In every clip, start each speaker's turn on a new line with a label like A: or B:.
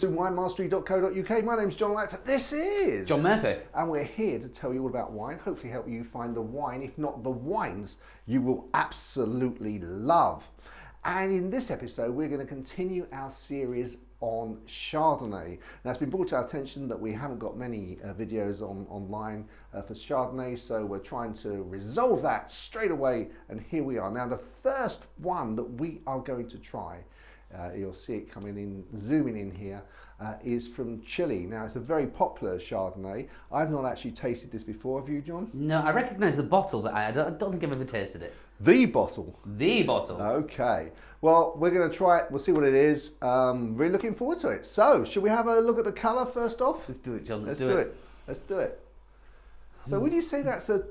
A: to winemastery.co.uk. My name's John Lightfoot. This is
B: John Murphy.
A: And we're here to tell you all about wine, hopefully help you find the wine, if not the wines, you will absolutely love. And in this episode, we're going to continue our series on Chardonnay. Now, it's been brought to our attention that we haven't got many videos online for Chardonnay, so we're trying to resolve that straight away, and here we are. Now, the first one that we are going to try, you'll see it coming in, zooming in here, is from Chile. Now, it's a very popular Chardonnay. I've not actually tasted this before. Have you, John?
B: No, I recognise the bottle, but I don't think I've ever tasted it.
A: The bottle.
B: The bottle.
A: Okay. Well, we're going to try it. We'll see what it is. Really looking forward to it. So, should we have a look at the colour first off?
B: Let's do it, John.
A: Let's do it. Let's do it. So, would you say that's a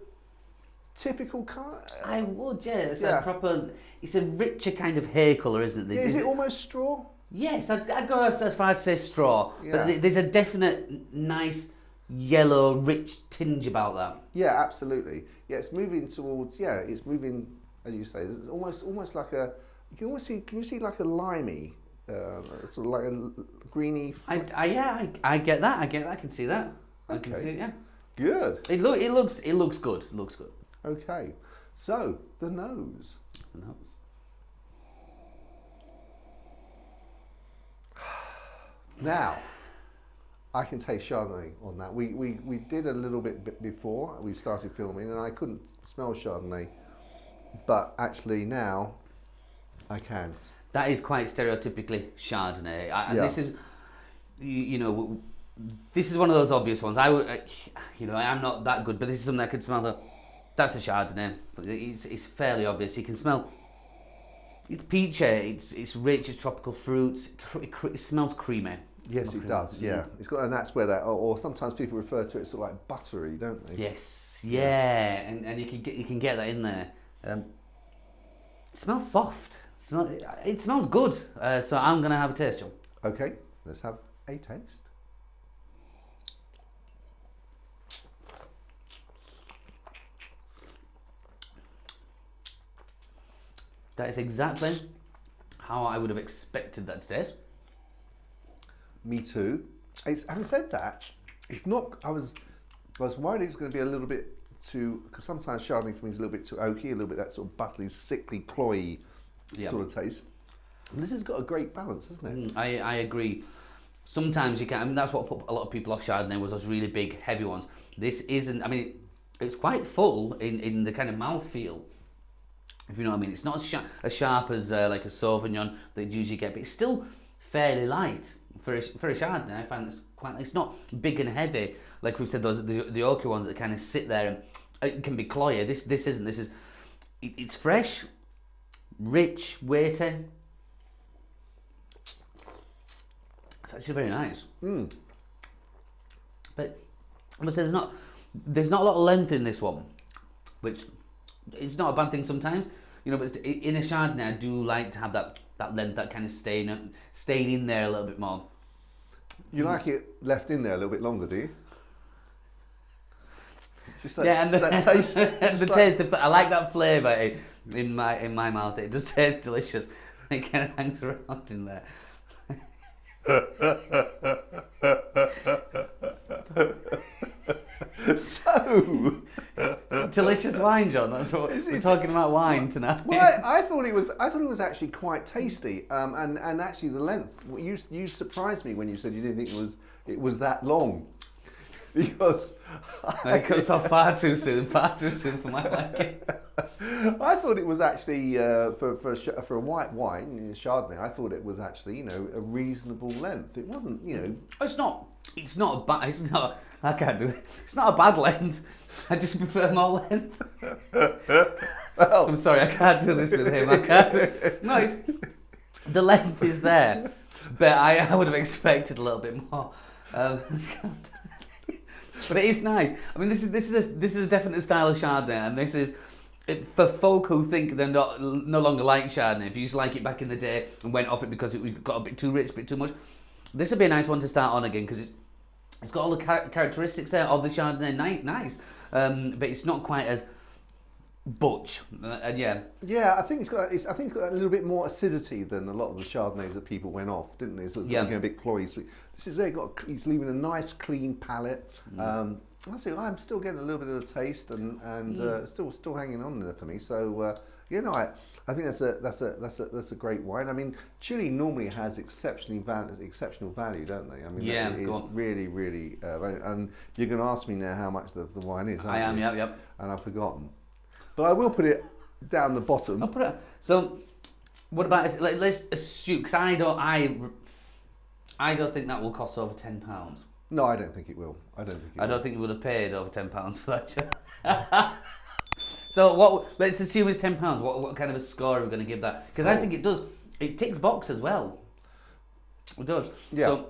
A: typical colour?
B: I would, yeah. It's a proper. It's a richer kind of hair colour, isn't it?
A: Is it almost straw?
B: Yes, I'd go as far as to say straw.
A: Yeah.
B: But there's a definite nice yellow, rich tinge about that.
A: Yeah, absolutely. Yeah, it's moving towards. Yeah, it's moving. As you say, it's almost like a. You can almost see. Can you see like a limey, sort of like a greeny?
B: I get that. I get that. I can see that. I can see it. Yeah.
A: Good.
B: It looks good. It looks good.
A: Okay, so the nose.
B: The nose.
A: Now, I can taste Chardonnay on that. We did a little bit before we started filming, and I couldn't smell Chardonnay, but actually now I can.
B: That is quite stereotypically Chardonnay. And this is, you know, this is one of those obvious ones. I'm not that good, but this is something I could smell. That's a Chardonnay. It's fairly obvious. You can smell. It's peachy. It's rich. It's tropical fruits. It smells creamy.
A: Yes, it does. Yeah, it's got, and that's where that, or sometimes people refer to it sort of like buttery, don't they?
B: Yes. Yeah, and you can get that in there. It smells soft. It smells good. So I'm gonna have a taste, John.
A: Okay, let's have a taste.
B: That is exactly how I would have expected that to taste.
A: Me too. Having said that, it's not. I was worried it was going to be a little bit too, because sometimes Chardonnay for me is a little bit too oaky, a little bit that sort of buttery, sickly, cloyy sort of taste. And this has got a great balance, hasn't it?
B: I agree. Sometimes you can. I mean, that's what put a lot of people off Chardonnay, was those really big, heavy ones. This isn't. I mean, it's quite full in the kind of mouthfeel, if you know what I mean. It's not as sharp as like a Sauvignon that you usually get, but it's still fairly light for a Chardonnay. I find it's not big and heavy like we've said. Those the oaky ones that kind of sit there and it can be cloyy. This isn't. It's fresh, rich, weighty. It's actually very nice. But I must say there's not a lot of length in this one, which it's not a bad thing sometimes. You know, but in a Chardonnay, I do like to have that length, that kind of staying in there a little bit more.
A: You like it left in there a little bit longer, do you? Just that,
B: yeah, and
A: that taste.
B: Taste. I like that flavour in my mouth. It does taste delicious. It kind of hangs around in there.
A: So,
B: delicious wine, John. That's what we're talking about, wine tonight.
A: Well, I thought it was actually quite tasty, and actually the length. You surprised me when you said you didn't think it was that long, because
B: it cuts off far too soon for my liking.
A: I thought it was actually for a white wine, Chardonnay. I thought it was actually a reasonable length. It wasn't
B: It's not a bad. It's not. I can't do it. It's not a bad length. I just prefer more length.
A: Well,
B: I'm sorry, I can't do this with him. I can't. No, the length is there, but I would have expected a little bit more. But it is nice. I mean, this is a definite style of Chardonnay, and this is for folk who think they're no longer like Chardonnay. If you used to like it back in the day and went off it because it got a bit too rich, a bit too much, this would be a nice one to start on again, because it's got all the characteristics there of the Chardonnay. Nice, but it's not quite as butch, and yeah.
A: Yeah, I think I think it's got a little bit more acidity than a lot of the Chardonnays that people went off, didn't they? So it's
B: Yeah.
A: getting a bit cloyy sweet. This is very got. He's leaving a nice clean palate. I see. I'm still getting a little bit of the taste and still hanging on there for me. So you know, I think that's a great wine. I mean, Chile normally has exceptional value, don't they? I mean,
B: Yeah,
A: it is
B: go on.
A: really value. And you're going to ask me now how much the wine is.
B: I am,
A: aren't you?
B: yep.
A: And I've forgotten. But I will put it down the bottom.
B: I'll put it. So, what about? Let's assume, because I don't think that will cost over £10.
A: No, I don't think it will. I
B: don't think you would have paid over £10 for that. So what? Let's assume it's £10. What kind of a score are we going to give that? Because I think it does. It ticks box as well. It does.
A: Yeah.
B: So,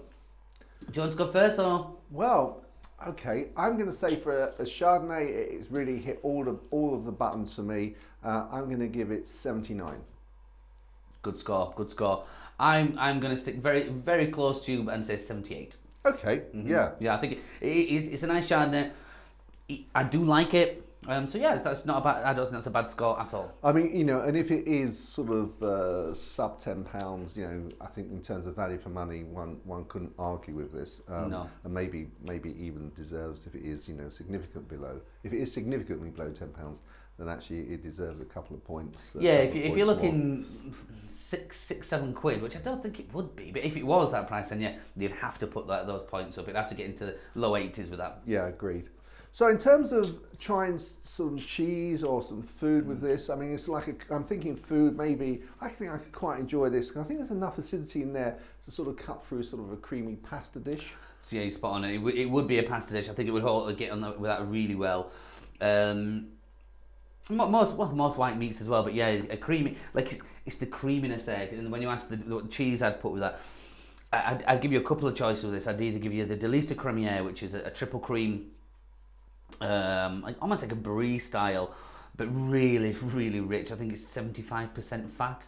B: do you want to go first or?
A: Well, okay. I'm going to say for a Chardonnay, it's really hit all of the buttons for me. I'm going to give it 79.
B: Good score. Good score. I'm going to stick very close to you and say 78.
A: Okay. Yeah.
B: Yeah, I think it's a nice Chardonnay. I do like it. So yeah, that's not a bad. I don't think that's a bad score at all.
A: I mean, you know, and if it is sort of sub £10, you know, I think in terms of value for money, one couldn't argue with this.
B: No.
A: And maybe even deserves, if it is, you know, if it is significantly below £10, then actually it deserves a couple of points.
B: Yeah, if you're looking £6-7, which I don't think it would be, but if it was that price, then yeah, you'd have to put those points up. You'd have to get into the low 80s with that.
A: Yeah, agreed. So in terms of trying some cheese or some food with this, I mean, it's like I'm thinking food. Maybe I think I could quite enjoy this. I think there's enough acidity in there to sort of cut through sort of a creamy pasta dish.
B: So yeah, you're spot on. It would be a pasta dish. I think it would get on with that really well. Most white meats as well, but yeah, a creamy, like it's the creaminess there. And when you ask what cheese I'd put with that, I'd give you a couple of choices with this. I'd either give you the delice cremier, which is a triple cream. Almost like a brie style, but really rich. I think it's 75% fat,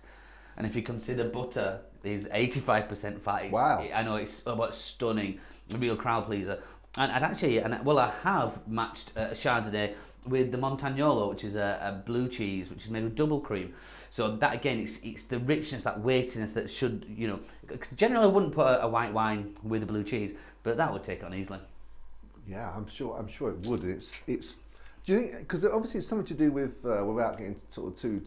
B: and if you consider butter is 85% fat,
A: Wow.
B: I know it's stunning, a real crowd pleaser. And I have matched a Chardonnay with the montagnollo, which is a blue cheese, which is made with double cream. So that again, it's the richness, that weightiness that should, you know, generally I wouldn't put a white wine with a blue cheese, but that would take it on easily.
A: Yeah, I'm sure it would. It's. Do you think? Because obviously it's something to do with without getting sort of too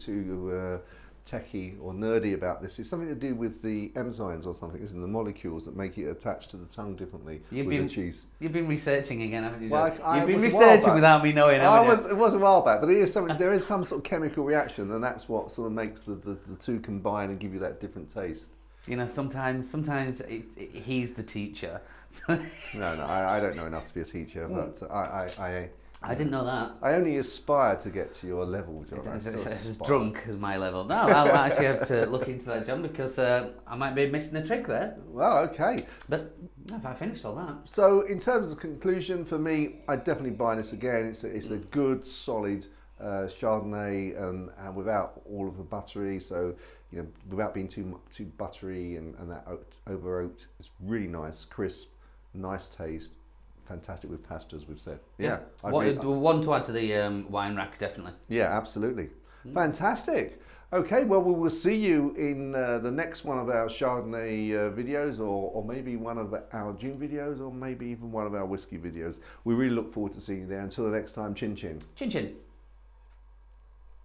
A: techie or nerdy about this. It's something to do with the enzymes or something, isn't it? The molecules that make it attach to the tongue differently with the cheese.
B: You've been researching again, haven't you?
A: Well,
B: You've been researching without me knowing.
A: It was a while back, but it is something. There is some sort of chemical reaction, and that's what sort of makes the two combine and give you that different taste.
B: You know, sometimes he's the teacher.
A: No, I don't know enough to be a teacher, but
B: I didn't know that.
A: I only aspire to get to your level, John.
B: It's as drunk as my level. No, I'll actually have to look into that, John, because I might be missing a trick there.
A: Well, okay.
B: But no, I finished all that.
A: So, in terms of conclusion, for me, I definitely buy this again. It's a good, solid Chardonnay, and without all of the buttery. So, you know, without being too buttery and that over oaked. It's really nice, crisp, nice taste. Fantastic with pasta, as we've said. Yeah.
B: One to add to the wine rack, definitely.
A: Yeah, absolutely. Fantastic. Okay, well, we will see you in the next one of our Chardonnay videos, or maybe one of our gin videos, or maybe even one of our whiskey videos. We really look forward to seeing you there. Until the next time, chin chin.
B: Chin chin.